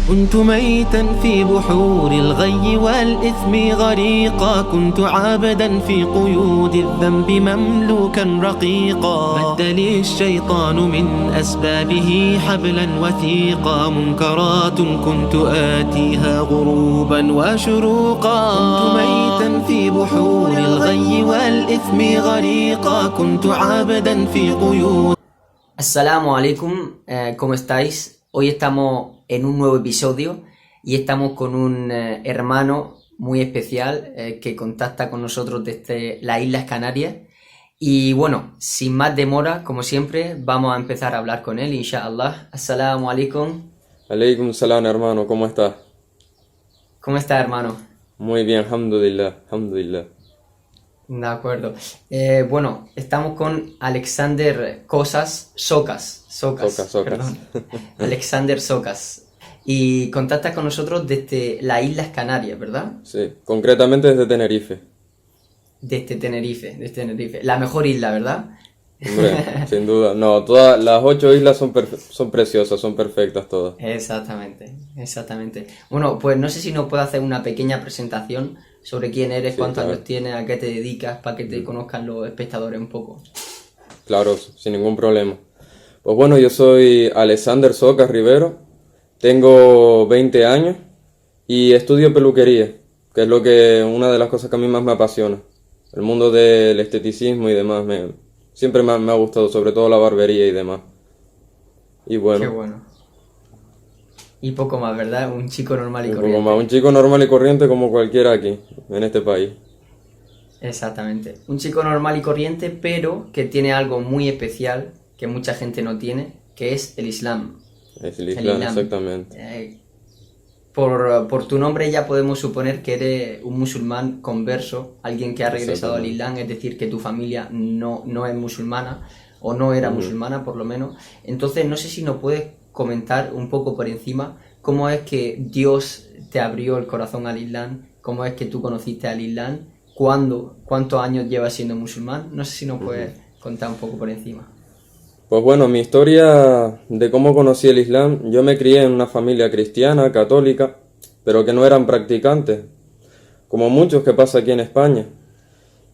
كنت ميتا في بحور الغي والإثم غريقا كنت عابدا في قيود الذنب مملوكا رقيقا مد لي الشيطان من أسبابه حبلا وثيقا منكرات كنت آتيها غروبا وشروقا كنت ميتا في بحور الغي والإثم غريقا كنت عابدا في قيود. Assalamu alaikum, ¿cómo estáis? Hoy estamos en un nuevo episodio y estamos con un hermano muy especial que contacta con nosotros desde las Islas Canarias. Y bueno, sin más demora, como siempre, vamos a empezar a hablar con él, inshallah. Assalamu alaikum. Alaikum salam, hermano, ¿cómo estás? ¿Cómo estás, hermano? Muy bien, alhamdulillah, alhamdulillah. De acuerdo. Bueno, estamos con Alexander Socas, perdón. Alexander Socas. Y contacta con nosotros desde las Islas Canarias, ¿verdad? Sí, concretamente desde Tenerife. Desde Tenerife. La mejor isla, ¿verdad? Hombre, sin duda. No, todas las 8 islas son preciosas, son perfectas todas. Exactamente. Bueno, pues no sé si nos puede hacer una pequeña presentación sobre quién eres, Sí, cuántos claro. años tienes, a qué te dedicas, para que te conozcan los espectadores un poco. Claro, sin ningún problema. Pues bueno, yo soy Alexander Socas Rivero, tengo 20 años y estudio peluquería, que es una de las cosas que a mí más me apasiona. El mundo del esteticismo y demás siempre me ha gustado, sobre todo la barbería y demás. Y bueno. Qué bueno. Y poco más, ¿verdad? Un chico normal y Un poco corriente. más, un chico normal y corriente como cualquiera aquí, en este país. Exactamente. Un chico normal y corriente, pero que tiene algo muy especial que mucha gente no tiene, que es el Islam. Es el Islam, exactamente. Por tu nombre ya podemos suponer que eres un musulmán converso, alguien que ha regresado al Islam, es decir, que tu familia no es musulmana, o no era musulmana por lo menos. Entonces, no sé si nos puedes comentar un poco por encima cómo es que Dios te abrió el corazón al Islam, cómo es que tú conociste al Islam, cuántos años llevas siendo musulmán. No sé si nos puedes contar un poco por encima. Pues bueno, mi historia de cómo conocí el Islam, yo me crié en una familia cristiana, católica, pero que no eran practicantes, como muchos que pasa aquí en España.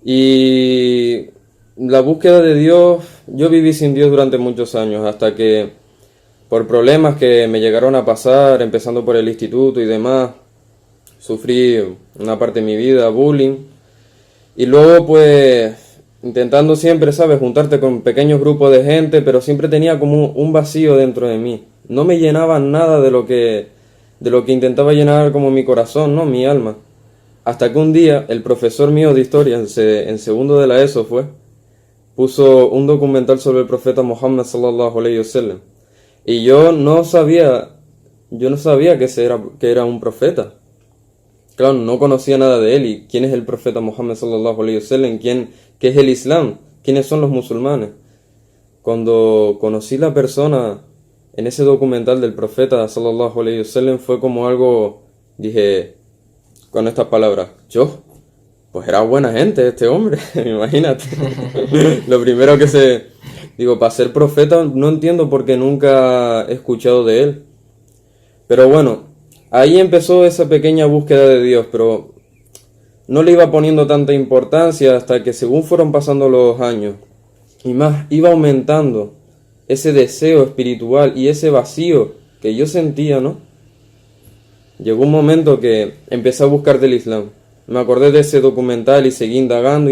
Y la búsqueda de Dios, yo viví sin Dios durante muchos años, hasta que por problemas que me llegaron a pasar, empezando por el instituto y demás, sufrí una parte de mi vida, bullying, y luego pues intentando siempre, ¿sabes?, juntarte con pequeños grupos de gente, pero siempre tenía como un vacío dentro de mí. No me llenaba nada de lo que intentaba llenar como mi corazón, ¿no?, mi alma. Hasta que un día el profesor mío de historia, en segundo de la ESO puso un documental sobre el profeta Muhammad sallallahu alayhi wasallam. Y yo no sabía que era un profeta. Claro, no conocía nada de él. ¿Y quién es el profeta Muhammad sallallahu alayhi wasallam? ¿Qué es el Islam? ¿Quiénes son los musulmanes? Cuando conocí la persona en ese documental del profeta sallallahu alayhi wasallam, fue como algo, dije con estas palabras, pues era buena gente este hombre, imagínate. Lo primero digo, para ser profeta no entiendo por qué nunca he escuchado de él. Pero bueno, ahí empezó esa pequeña búsqueda de Dios, pero no le iba poniendo tanta importancia hasta que según fueron pasando los años y más iba aumentando ese deseo espiritual y ese vacío que yo sentía, ¿no? Llegó un momento que empecé a buscar del Islam. Me acordé de ese documental y seguí indagando,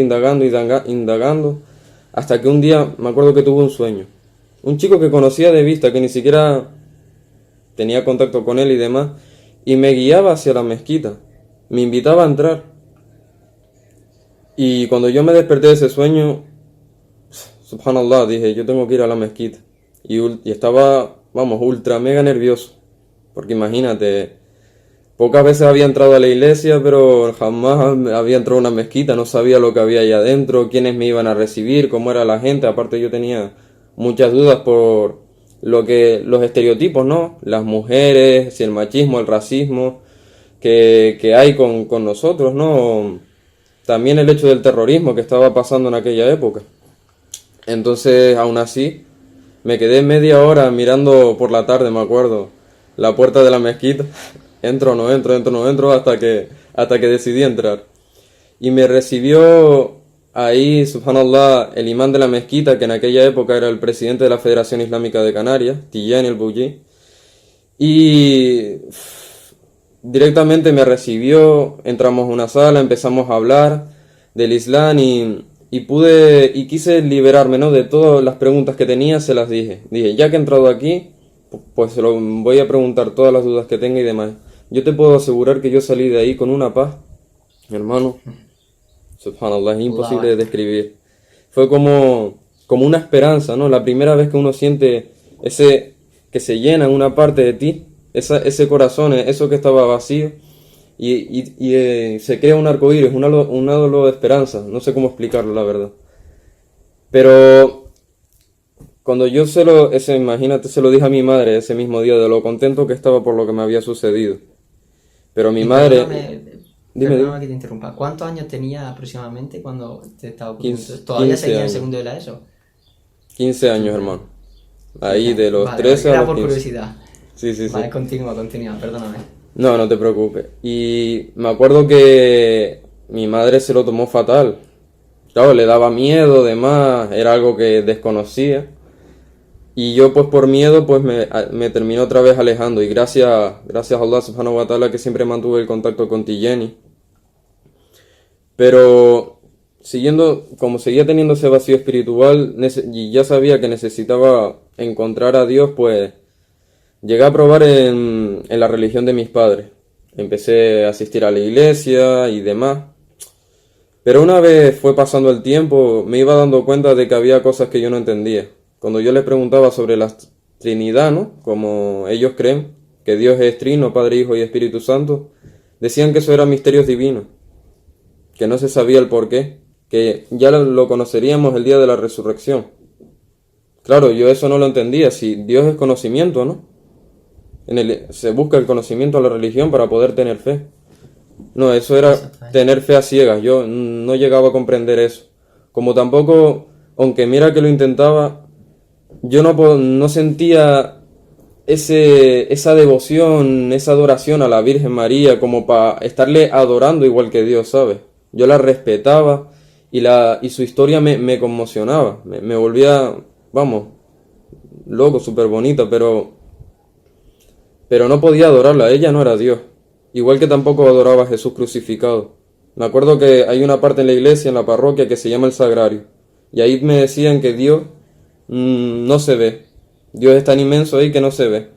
hasta que un día me acuerdo que tuve un sueño. Un chico que conocía de vista, que ni siquiera tenía contacto con él y demás, y me guiaba hacia la mezquita. Me invitaba a entrar. Y cuando yo me desperté de ese sueño, subhanallah, dije, yo tengo que ir a la mezquita. Y estaba, ultra mega nervioso. Porque imagínate, pocas veces había entrado a la iglesia, pero jamás había entrado a una mezquita, no sabía lo que había allá adentro, quiénes me iban a recibir, cómo era la gente. Aparte yo tenía muchas dudas por los estereotipos, ¿no? Las mujeres, si el machismo, el racismo que hay con nosotros, ¿no? También el hecho del terrorismo que estaba pasando en aquella época. Entonces, aún así, me quedé media hora mirando por la tarde, me acuerdo, la puerta de la mezquita. Entro, no entro, entro, no entro, hasta que decidí entrar. Y me recibió ahí, subhanallah, el imán de la mezquita, que en aquella época era el presidente de la Federación Islámica de Canarias, Tijani el-Bouji. Y directamente me recibió, entramos a una sala, empezamos a hablar del Islam y quise liberarme, ¿no? De todas las preguntas que tenía, se las dije. Dije, ya que he entrado aquí, pues se lo voy a preguntar todas las dudas que tenga y demás. Yo te puedo asegurar que yo salí de ahí con una paz, hermano. Subhanallah, es imposible de describir. Fue como una esperanza, ¿no? La primera vez que uno siente que se llena una parte de ti, ese corazón, eso que estaba vacío, y se crea un arcoíris, un halo de esperanza. No sé cómo explicarlo, la verdad. Pero cuando yo imagínate, se lo dije a mi madre ese mismo día, de lo contento que estaba por lo que me había sucedido. Pero mi madre... Perdóname que te interrumpa. ¿Cuántos años tenía aproximadamente cuando te estaba ocurriendo? ¿Todavía seguía en segundo de la ESO? 15 años, hermano. Ahí de los 13 a los 15. Por curiosidad. Sí. Vale, continúa, perdóname. No te preocupes. Y me acuerdo que mi madre se lo tomó fatal. Claro, le daba miedo, demás, era algo que desconocía. Y yo pues por miedo pues me terminé otra vez alejando. Y gracias a Allah subhanahu wa ta'ala que siempre mantuve el contacto con Tijani. Pero como seguía teniendo ese vacío espiritual y ya sabía que necesitaba encontrar a Dios, pues llegué a probar en la religión de mis padres. Empecé a asistir a la iglesia y demás. Pero una vez fue pasando el tiempo, me iba dando cuenta de que había cosas que yo no entendía. Cuando yo les preguntaba sobre la Trinidad, ¿no? Como ellos creen, que Dios es Trino, Padre, Hijo y Espíritu Santo, decían que eso eran misterios divinos, que no se sabía el porqué, que ya lo conoceríamos el día de la resurrección. Claro, yo eso no lo entendía. Si Dios es conocimiento, ¿no? Se busca el conocimiento a la religión para poder tener fe. No, eso era tener fe a ciegas. Yo no llegaba a comprender eso. Como tampoco, aunque mira que lo intentaba, yo no sentía esa devoción, esa adoración a la Virgen María como para estarle adorando igual que Dios, ¿sabes? Yo la respetaba y su historia me conmocionaba. Me volvía, vamos, loco, súper bonita, pero no podía adorarla. Ella no era Dios. Igual que tampoco adoraba a Jesús crucificado. Me acuerdo que hay una parte en la iglesia, en la parroquia, que se llama el Sagrario. Y ahí me decían que Dios no se ve. Dios es tan inmenso ahí que no se ve.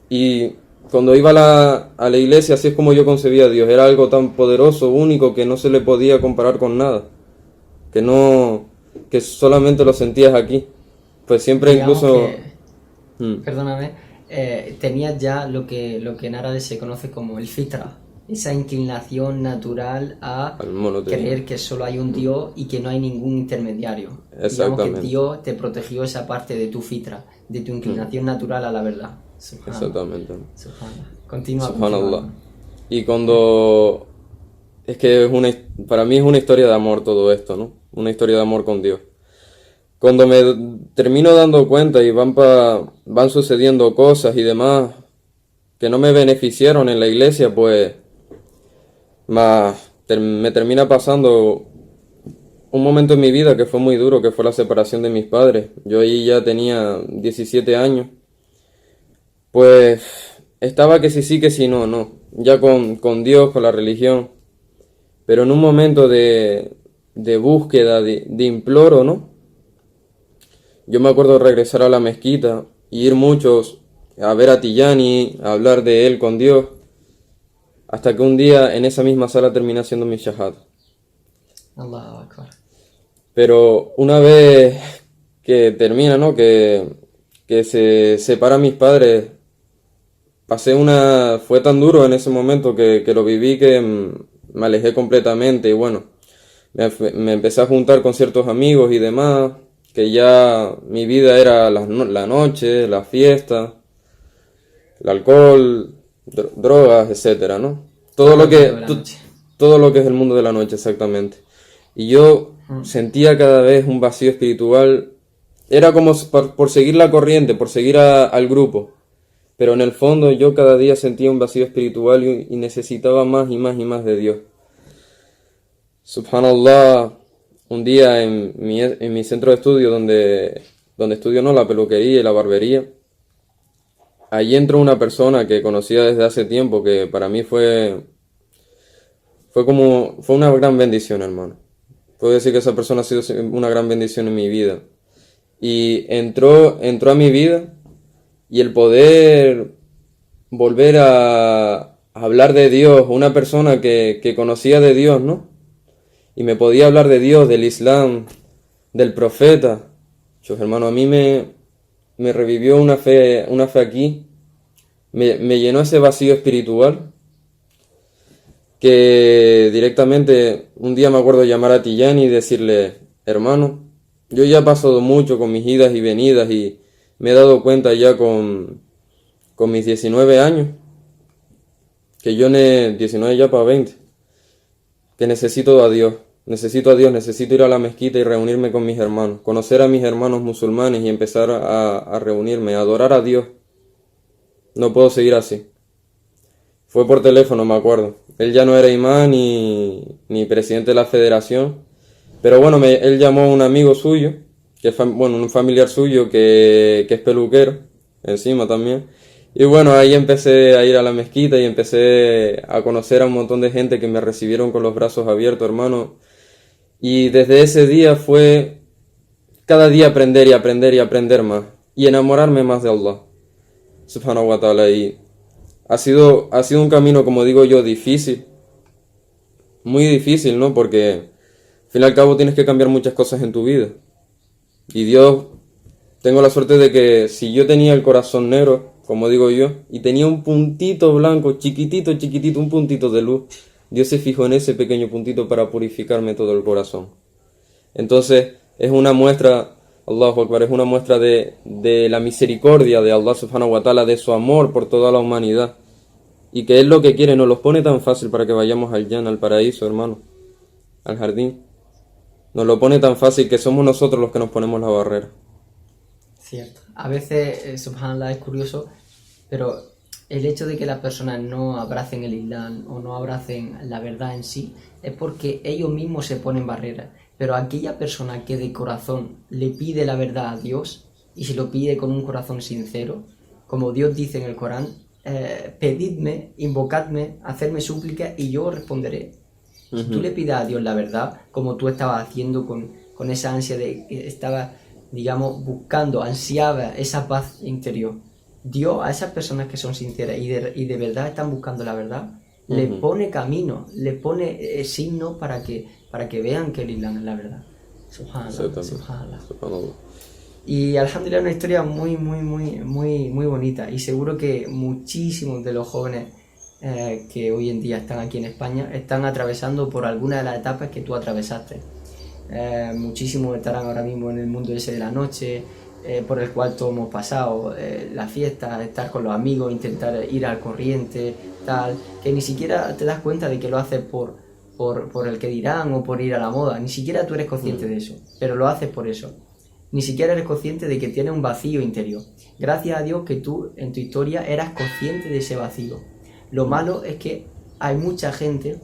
Y cuando iba a la iglesia, así es como yo concebía a Dios. Era algo tan poderoso, único, que no se le podía comparar con nada. Que solamente lo sentías aquí. Pues siempre Digamos incluso... Perdóname. Tenías ya lo que en árabe se conoce como el fitra, esa inclinación natural a creer que solo hay un Dios y que no hay ningún intermediario. Digamos que Dios te protegió esa parte de tu fitra, de tu inclinación natural a la verdad. Subhanallah. Exactamente. Subhanallah. Continúa. Subhanallah. Y cuando... Es que para mí es una historia de amor todo esto, ¿no? Una historia de amor con Dios. Cuando me termino dando cuenta y van sucediendo cosas y demás que no me beneficiaron en la iglesia, pues me termina pasando un momento en mi vida que fue muy duro, que fue la separación de mis padres. Yo ahí ya tenía 17 años. Pues estaba que sí, que sí, no. Ya con Dios, con la religión. Pero en un momento de búsqueda, de imploro, ¿no? Yo me acuerdo de regresar a la mezquita y ir muchos a ver a Tijani, a hablar de él con Dios, hasta que un día en esa misma sala terminé haciendo mi shahad. Allahu Akbar. Pero una vez que termina, ¿no? Que se separan mis padres, fue tan duro en ese momento que lo viví que me alejé completamente y bueno, me empecé a juntar con ciertos amigos y demás, que ya mi vida era la noche, la fiesta, el alcohol, drogas, etcétera, ¿no? Todo lo que es el mundo de la noche, exactamente. Y yo sentía cada vez un vacío espiritual. Era como por seguir la corriente, por seguir al grupo. pero en el fondo yo cada día sentía un vacío espiritual y necesitaba más y más y más de Dios. Subhanallah, un día en mi centro de estudio, donde estudio la peluquería y la barbería, allí entró una persona que conocía desde hace tiempo, que para mí fue una gran bendición, hermano. Puedo decir que esa persona ha sido una gran bendición en mi vida. Y entró a mi vida, y el poder volver a hablar de Dios, una persona que conocía de Dios, ¿no? Y me podía hablar de Dios, del Islam, del profeta. Hermano, a mí me revivió una fe aquí, me llenó ese vacío espiritual, que directamente un día me acuerdo llamar a Tijani y decirle: hermano, yo ya he pasado mucho con mis idas y venidas y me he dado cuenta ya con mis 19 años, que yo 19 ya para 20, que necesito a Dios, necesito ir a la mezquita y reunirme con mis hermanos, conocer a mis hermanos musulmanes y empezar a reunirme, a adorar a Dios. No puedo seguir así. Fue por teléfono, me acuerdo. Él ya no era imán ni presidente de la federación, pero bueno, él llamó a un amigo suyo, un familiar suyo que es peluquero, encima también. Y bueno, ahí empecé a ir a la mezquita y empecé a conocer a un montón de gente que me recibieron con los brazos abiertos, hermano. Y desde ese día fue cada día aprender y aprender y aprender más, y enamorarme más de Allah subhanahu wa ta'ala. Y ha sido un camino, como digo yo, difícil, muy difícil, ¿no? Porque al fin y al cabo tienes que cambiar muchas cosas en tu vida. Y Dios, tengo la suerte de que si yo tenía el corazón negro, como digo yo, y tenía un puntito blanco, chiquitito, un puntito de luz, Dios se fijó en ese pequeño puntito para purificarme todo el corazón. Entonces, es una muestra, Allahu Akbar, es una muestra de la misericordia de Allah subhanahu wa ta'ala, de su amor por toda la humanidad. Y que es lo que quiere, nos los pone tan fácil para que vayamos al Jannah, al paraíso, hermano, al jardín. Nos lo pone tan fácil que somos nosotros los que nos ponemos la barrera. Cierto. A veces, subhanallah, es curioso, pero el hecho de que las personas no abracen el Islam o no abracen la verdad en sí es porque ellos mismos se ponen barreras. Pero aquella persona que de corazón le pide la verdad a Dios y se lo pide con un corazón sincero, como Dios dice en el Corán, pedidme, invocadme, hacerme súplicas y yo os responderé. Si tú le pides a Dios la verdad, como tú estabas haciendo con esa ansia de que estabas, digamos, buscando, ansiaba esa paz interior, Dios a esas personas que son sinceras y de verdad están buscando la verdad, le pone camino, le pone signos para que vean que el Islam es la verdad. Subhanallah, subhanallah. Y alhamdulillah, una historia muy bonita, y seguro que muchísimos de los jóvenes que hoy en día están aquí en España están atravesando por alguna de las etapas que tú atravesaste. Muchísimos estarán ahora mismo en el mundo ese de la noche, por el cual todos hemos pasado, la fiesta, estar con los amigos, intentar ir al corriente, tal, que ni siquiera te das cuenta de que lo haces por el que dirán o por ir a la moda. Ni siquiera tú eres consciente de eso, pero lo haces por eso. Ni siquiera eres consciente de que tienes un vacío interior. Gracias a Dios que tú en tu historia eras consciente de ese vacío. Lo malo es que hay mucha gente,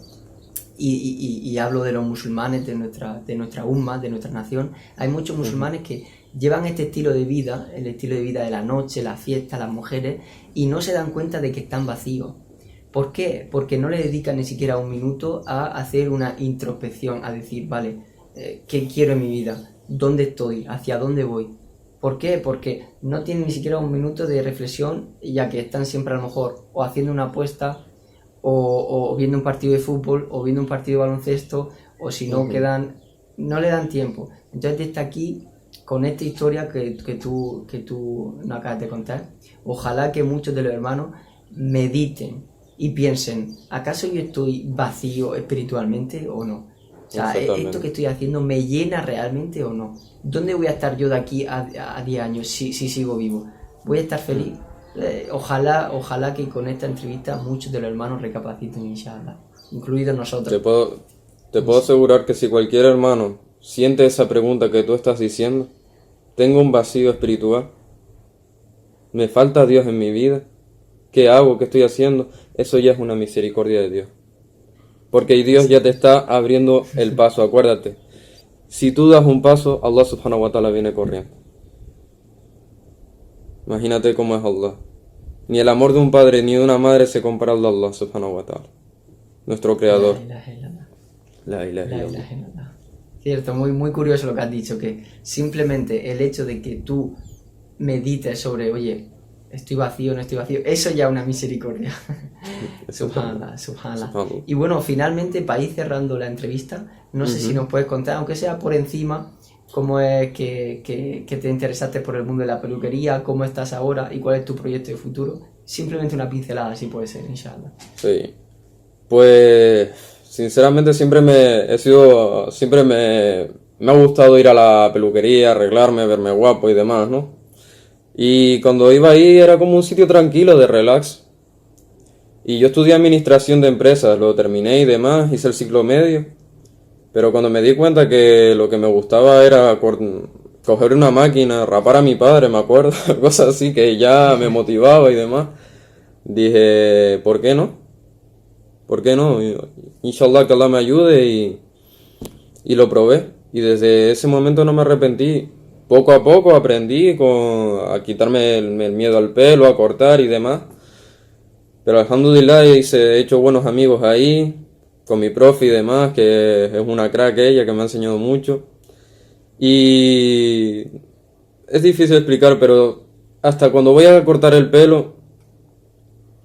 y hablo de los musulmanes de nuestra umma, de nuestra nación, hay muchos musulmanes que llevan este estilo de vida, el estilo de vida de la noche, la fiesta, las mujeres, y no se dan cuenta de que están vacíos. ¿Por qué? Porque no le dedican ni siquiera un minuto a hacer una introspección, a decir, vale, ¿qué quiero en mi vida? ¿Dónde estoy? ¿Hacia dónde voy? ¿Por qué? Porque no tienen ni siquiera un minuto de reflexión, ya que están siempre a lo mejor o haciendo una apuesta, o viendo un partido de fútbol, o viendo un partido de baloncesto, o si no no le dan tiempo. Entonces desde aquí, con esta historia que tú nos acabas de contar, ojalá que muchos de los hermanos mediten y piensen, ¿acaso yo estoy vacío espiritualmente o no? O sea, ¿esto que estoy haciendo me llena realmente o no? ¿Dónde voy a estar yo de aquí a 10 años si sigo vivo? ¿Voy a estar feliz? Ojalá que con esta entrevista muchos de los hermanos recapaciten, inshallah, incluidos nosotros. Te puedo asegurar que si cualquier hermano siente esa pregunta que tú estás diciendo, tengo un vacío espiritual, me falta Dios en mi vida, qué hago, qué estoy haciendo, eso ya es una misericordia de Dios. Porque Dios ya te está abriendo el paso, acuérdate. Si tú das un paso, Allah subhanahu wa ta'ala viene corriendo. Imagínate cómo es Allah. Ni el amor de un padre ni de una madre se compara al de Allah subhanahu wa ta'ala, nuestro creador. La ilaha illallah. Cierto, muy, muy curioso lo que has dicho, que simplemente el hecho de que tú medites sobre, oye, estoy vacío, no estoy vacío, eso ya es una misericordia. Subhanallah, subhanallah. Y bueno, finalmente, para ir cerrando la entrevista, no sé si nos puedes contar, aunque sea por encima, cómo es que te interesaste por el mundo de la peluquería, cómo estás ahora y cuál es tu proyecto de futuro. Simplemente una pincelada, si puede ser, inshallah. Sí, pues sinceramente siempre me ha gustado ir a la peluquería, arreglarme, verme guapo y demás, ¿no? Y cuando iba ahí era como un sitio tranquilo de relax. Y yo estudié administración de empresas, lo terminé y demás, hice el ciclo medio. Pero cuando me di cuenta que lo que me gustaba era coger una máquina, rapar a mi padre, me acuerdo, cosas así que ya me motivaba y demás, dije, ¿por qué no? ¿Por qué no? Inshallah que Allah me ayude y lo probé. Y desde ese momento no me arrepentí. Poco a poco aprendí a quitarme el miedo al pelo, a cortar y demás. Pero alhamdulillah he hecho buenos amigos ahí, con mi profe y demás, que es una crack ella, que me ha enseñado mucho. Y es difícil explicar, pero hasta cuando voy a cortar el pelo,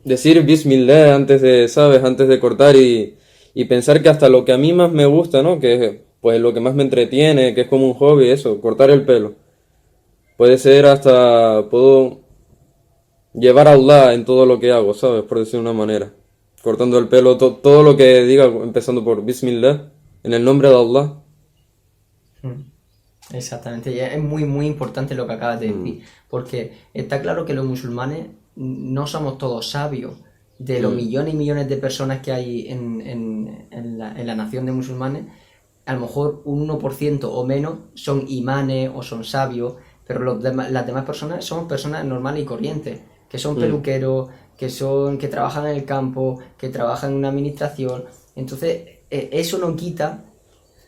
decir Bismillah antes de cortar y pensar que hasta lo que a mí más me gusta, ¿no? Que es pues lo que más me entretiene, que es como un hobby, eso, cortar el pelo. Puede ser puedo llevar a Allah en todo lo que hago, ¿sabes? Por decir de una manera. Cortando el pelo, todo lo que diga, empezando por Bismillah, en el nombre de Allah. Exactamente, y es muy muy importante lo que acabas de decir, porque está claro que los musulmanes no somos todos sabios. De los millones y millones de personas que hay en la nación de musulmanes, a lo mejor un 1% o menos son imanes o son sabios, pero las demás personas son personas normales y corrientes, que son peluqueros, que trabajan en el campo, que trabajan en una administración. Entonces, eso no quita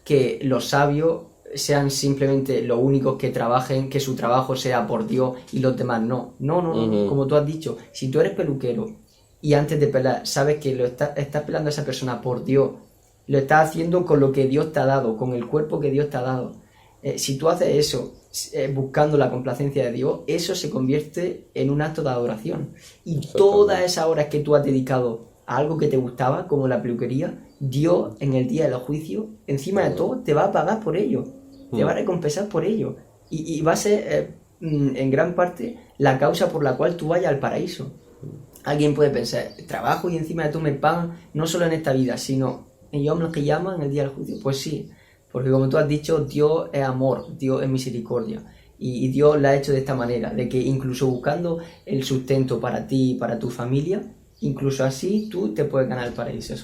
que los sabios sean simplemente los únicos que trabajen, que su trabajo sea por Dios y los demás no. No, como tú has dicho, si tú eres peluquero y antes de pelar sabes que estás pelando a esa persona por Dios, lo estás haciendo con lo que Dios te ha dado, con el cuerpo que Dios te ha dado. Si tú haces eso buscando la complacencia de Dios, eso se convierte en un acto de adoración. Y todas esas horas que tú has dedicado a algo que te gustaba, como la peluquería, Dios en el día del juicio, encima de todo, te va a pagar por ello, te va a recompensar por ello. Y va a ser, en gran parte, la causa por la cual tú vayas al paraíso. Alguien puede pensar, trabajo y encima de todo me pagan, no solo en esta vida, sino en Yom al-Qiyamah, en el día del juicio. Pues sí, porque como tú has dicho, Dios es amor, Dios es misericordia. Y Dios la ha hecho de esta manera, de que incluso buscando el sustento para ti y para tu familia, incluso así tú te puedes ganar el paraíso.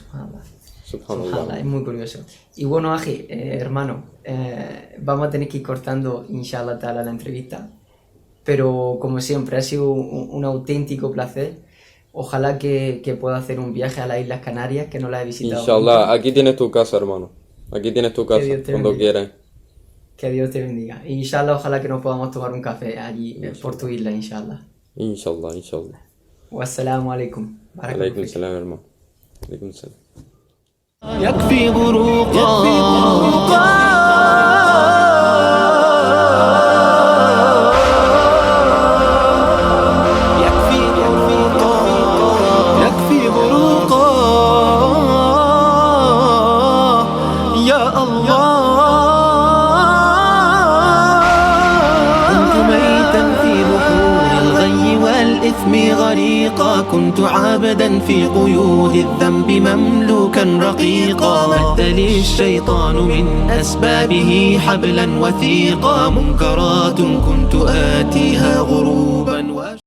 Subhanallah, es muy curioso. Y bueno, Aji, hermano, vamos a tener que ir cortando, inshallah ta'ala, la entrevista. Pero como siempre, ha sido un auténtico placer. Ojalá que pueda hacer un viaje a las Islas Canarias, que no las he visitado. Inshallah, aquí tienes tu casa, hermano. Aquí tienes tu casa, cuando quieras. Que Dios te bendiga. Inshallah, ojalá que nos podamos tomar un café allí por tu isla, inshallah. Inshallah, inshallah. Wassalamu alaikum. Alaikum salam, hermano. Alaikum salam. يكفي غروقا غريقا كنت عابدا في قيود الذنب مملوكا رقيقا مد لي الشيطان من أسبابه حبلا وثيقا منكرات كنت آتيها غروبا